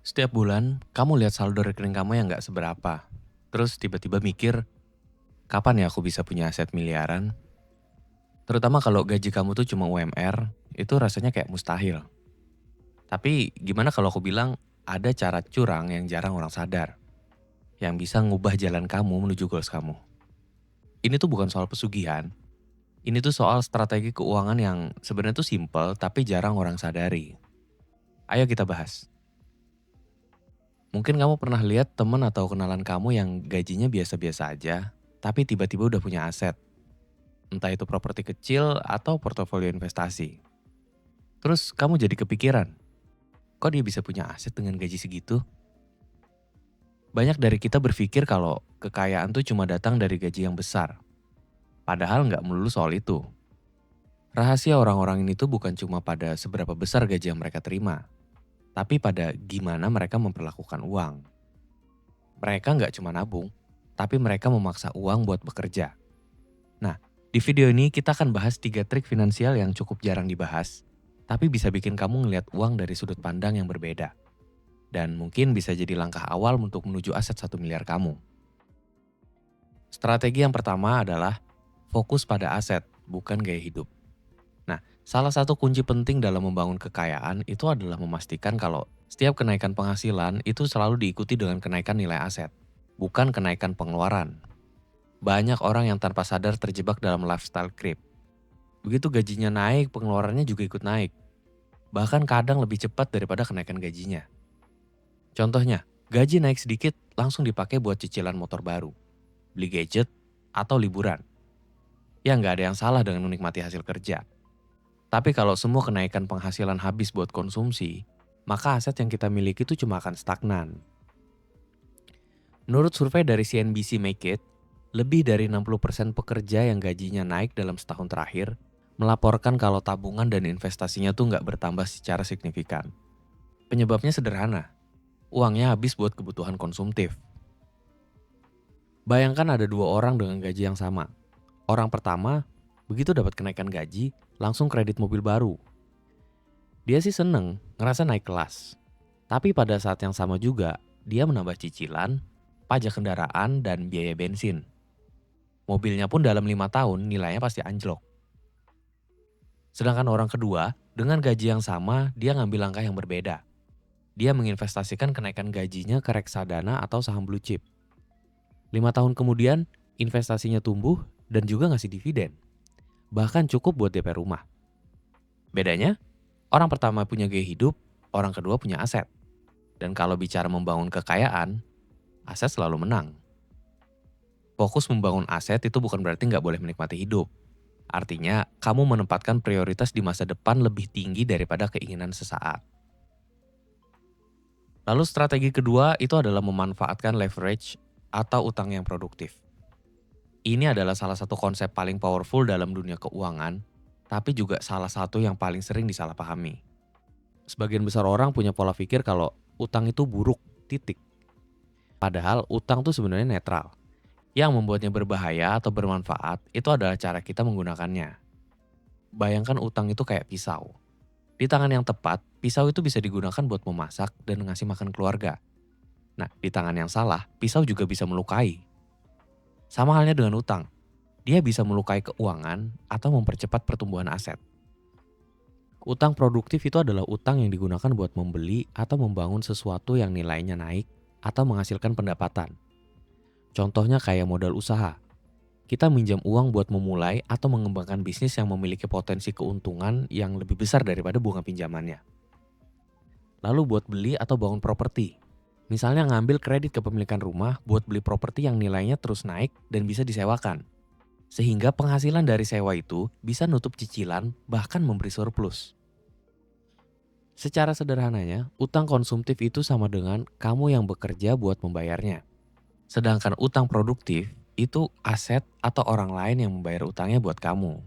Setiap bulan, kamu lihat saldo rekening kamu yang nggak seberapa. Terus tiba-tiba mikir, kapan ya aku bisa punya aset miliaran? Terutama kalau gaji kamu tuh cuma UMR, itu rasanya kayak mustahil. Tapi gimana kalau aku bilang, ada cara curang yang jarang orang sadar. Yang bisa ngubah jalan kamu menuju goals kamu. Ini tuh bukan soal pesugihan. Ini tuh soal strategi keuangan yang sebenarnya tuh simple tapi jarang orang sadari. Ayo kita bahas. Mungkin kamu pernah lihat teman atau kenalan kamu yang gajinya biasa-biasa aja, tapi tiba-tiba udah punya aset. Entah itu properti kecil atau portofolio investasi. Terus kamu jadi kepikiran, kok dia bisa punya aset dengan gaji segitu? Banyak dari kita berpikir kalau kekayaan tuh cuma datang dari gaji yang besar. Padahal nggak melulu soal itu. Rahasia orang-orang ini tuh bukan cuma pada seberapa besar gaji yang mereka terima, tapi pada gimana mereka memperlakukan uang. Mereka nggak cuma nabung, tapi mereka memaksa uang buat bekerja. Nah, di video ini kita akan bahas 3 trik finansial yang cukup jarang dibahas, tapi bisa bikin kamu ngelihat uang dari sudut pandang yang berbeda. Dan mungkin bisa jadi langkah awal untuk menuju aset 1 miliar kamu. Strategi yang pertama adalah fokus pada aset, bukan gaya hidup. Nah, salah satu kunci penting dalam membangun kekayaan itu adalah memastikan kalau setiap kenaikan penghasilan itu selalu diikuti dengan kenaikan nilai aset, bukan kenaikan pengeluaran. Banyak orang yang tanpa sadar terjebak dalam lifestyle creep. Begitu gajinya naik, pengeluarannya juga ikut naik. Bahkan kadang lebih cepat daripada kenaikan gajinya. Contohnya, gaji naik sedikit langsung dipakai buat cicilan motor baru, beli gadget, atau liburan. Ya nggak ada yang salah dengan menikmati hasil kerja. Tapi kalau semua kenaikan penghasilan habis buat konsumsi, maka aset yang kita miliki itu cuma akan stagnan. Menurut survei dari CNBC Make It, lebih dari 60% pekerja yang gajinya naik dalam setahun terakhir melaporkan kalau tabungan dan investasinya tuh nggak bertambah secara signifikan. Penyebabnya sederhana, uangnya habis buat kebutuhan konsumtif. Bayangkan ada 2 orang dengan gaji yang sama. Orang pertama, begitu dapat kenaikan gaji, langsung kredit mobil baru. Dia sih seneng, ngerasa naik kelas. Tapi pada saat yang sama juga, dia menambah cicilan, pajak kendaraan, dan biaya bensin. Mobilnya pun dalam 5 tahun nilainya pasti anjlok. Sedangkan orang kedua, dengan gaji yang sama, dia ngambil langkah yang berbeda. Dia menginvestasikan kenaikan gajinya ke reksadana atau saham blue chip. 5 tahun kemudian, investasinya tumbuh dan juga ngasih dividen. Bahkan cukup buat DP rumah. Bedanya, orang pertama punya gaya hidup, orang kedua punya aset. Dan kalau bicara membangun kekayaan, aset selalu menang. Fokus membangun aset itu bukan berarti nggak boleh menikmati hidup. Artinya, kamu menempatkan prioritas di masa depan lebih tinggi daripada keinginan sesaat. Lalu strategi kedua itu adalah memanfaatkan leverage atau utang yang produktif. Ini adalah salah satu konsep paling powerful dalam dunia keuangan, tapi juga salah satu yang paling sering disalahpahami. Sebagian besar orang punya pola pikir kalau utang itu buruk, titik. Padahal utang tuh sebenarnya netral. Yang membuatnya berbahaya atau bermanfaat itu adalah cara kita menggunakannya. Bayangkan utang itu kayak pisau. Di tangan yang tepat, pisau itu bisa digunakan buat memasak dan ngasih makan keluarga. Nah, di tangan yang salah, pisau juga bisa melukai. Sama halnya dengan utang. Dia bisa melukai keuangan atau mempercepat pertumbuhan aset. Utang produktif itu adalah utang yang digunakan buat membeli atau membangun sesuatu yang nilainya naik atau menghasilkan pendapatan. Contohnya kayak modal usaha. Kita minjam uang buat memulai atau mengembangkan bisnis yang memiliki potensi keuntungan yang lebih besar daripada bunga pinjamannya. Lalu buat beli atau bangun properti. Misalnya ngambil kredit kepemilikan rumah buat beli properti yang nilainya terus naik dan bisa disewakan. Sehingga penghasilan dari sewa itu bisa nutup cicilan bahkan memberi surplus. Secara sederhananya, utang konsumtif itu sama dengan kamu yang bekerja buat membayarnya. Sedangkan utang produktif itu aset atau orang lain yang membayar utangnya buat kamu.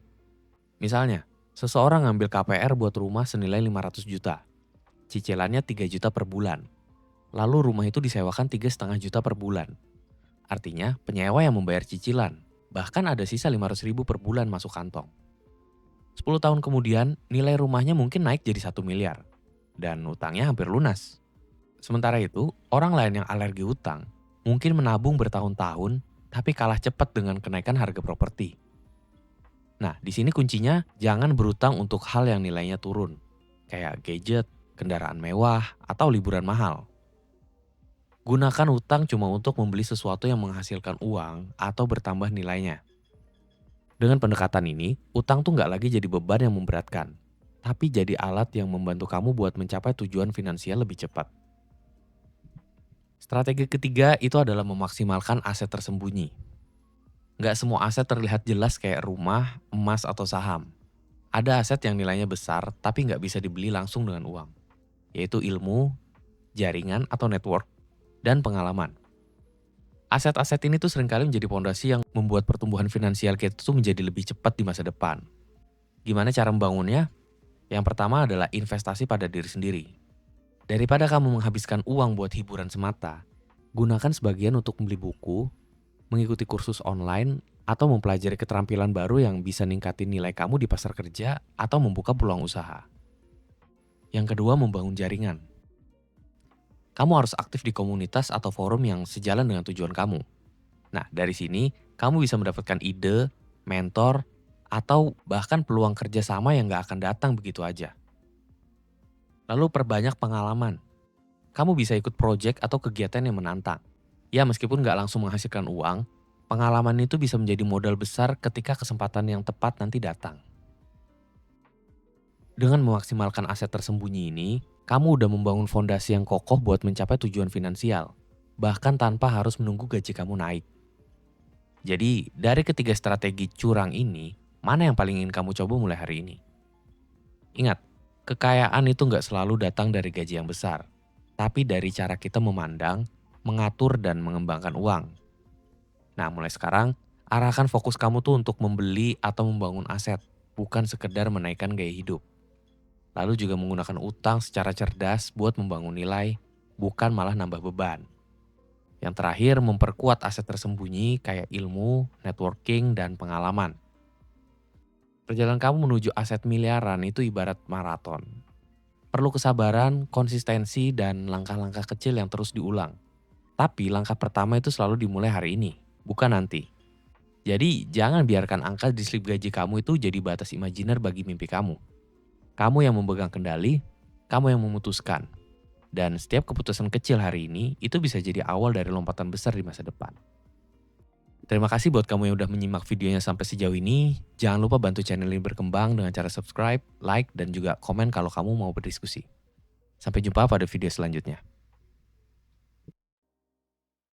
Misalnya, seseorang ngambil KPR buat rumah senilai 500 juta. Cicilannya 3 juta per bulan. Lalu rumah itu disewakan 3,5 juta per bulan. Artinya penyewa yang membayar cicilan. Bahkan ada sisa 500 ribu per bulan masuk kantong. 10 tahun kemudian nilai rumahnya mungkin naik jadi 1 miliar. Dan utangnya hampir lunas. Sementara itu, orang lain yang alergi hutang mungkin menabung bertahun-tahun tapi kalah cepat dengan kenaikan harga properti. Nah, di sini kuncinya jangan berutang untuk hal yang nilainya turun, kayak gadget, kendaraan mewah, atau liburan mahal. Gunakan hutang cuma untuk membeli sesuatu yang menghasilkan uang atau bertambah nilainya. Dengan pendekatan ini, utang tuh nggak lagi jadi beban yang memberatkan, tapi jadi alat yang membantu kamu buat mencapai tujuan finansial lebih cepat. Strategi ketiga itu adalah memaksimalkan aset tersembunyi. Nggak semua aset terlihat jelas kayak rumah, emas, atau saham. Ada aset yang nilainya besar tapi nggak bisa dibeli langsung dengan uang, yaitu ilmu, jaringan atau network, dan pengalaman. Aset-aset ini tuh seringkali menjadi fondasi yang membuat pertumbuhan finansial kita tuh menjadi lebih cepat di masa depan. Gimana cara membangunnya? Yang pertama adalah investasi pada diri sendiri. Daripada kamu menghabiskan uang buat hiburan semata, gunakan sebagian untuk membeli buku, mengikuti kursus online, atau mempelajari keterampilan baru yang bisa ningkatin nilai kamu di pasar kerja atau membuka peluang usaha. Yang kedua, membangun jaringan. Kamu harus aktif di komunitas atau forum yang sejalan dengan tujuan kamu. Nah, dari sini kamu bisa mendapatkan ide, mentor, atau bahkan peluang kerjasama yang gak akan datang begitu aja. Lalu perbanyak pengalaman. Kamu bisa ikut proyek atau kegiatan yang menantang. Ya, meskipun gak langsung menghasilkan uang, pengalaman itu bisa menjadi modal besar ketika kesempatan yang tepat nanti datang. Dengan memaksimalkan aset tersembunyi ini, kamu udah membangun fondasi yang kokoh buat mencapai tujuan finansial, bahkan tanpa harus menunggu gaji kamu naik. Jadi, dari ketiga strategi curang ini, mana yang paling ingin kamu coba mulai hari ini? Ingat, kekayaan itu nggak selalu datang dari gaji yang besar, tapi dari cara kita memandang, mengatur, dan mengembangkan uang. Nah, mulai sekarang, arahkan fokus kamu tuh untuk membeli atau membangun aset, bukan sekedar menaikkan gaya hidup. Lalu juga menggunakan utang secara cerdas buat membangun nilai, bukan malah nambah beban. Yang terakhir, memperkuat aset tersembunyi kayak ilmu, networking, dan pengalaman. Perjalanan kamu menuju aset miliaran itu ibarat maraton. Perlu kesabaran, konsistensi, dan langkah-langkah kecil yang terus diulang. Tapi langkah pertama itu selalu dimulai hari ini, bukan nanti. Jadi jangan biarkan angka di slip gaji kamu itu jadi batas imajiner bagi mimpi kamu. Kamu yang memegang kendali, kamu yang memutuskan. Dan setiap keputusan kecil hari ini itu bisa jadi awal dari lompatan besar di masa depan. Terima kasih buat kamu yang udah menyimak videonya sampai sejauh ini. Jangan lupa bantu channel ini berkembang dengan cara subscribe, like, dan juga komen kalau kamu mau berdiskusi. Sampai jumpa pada video selanjutnya.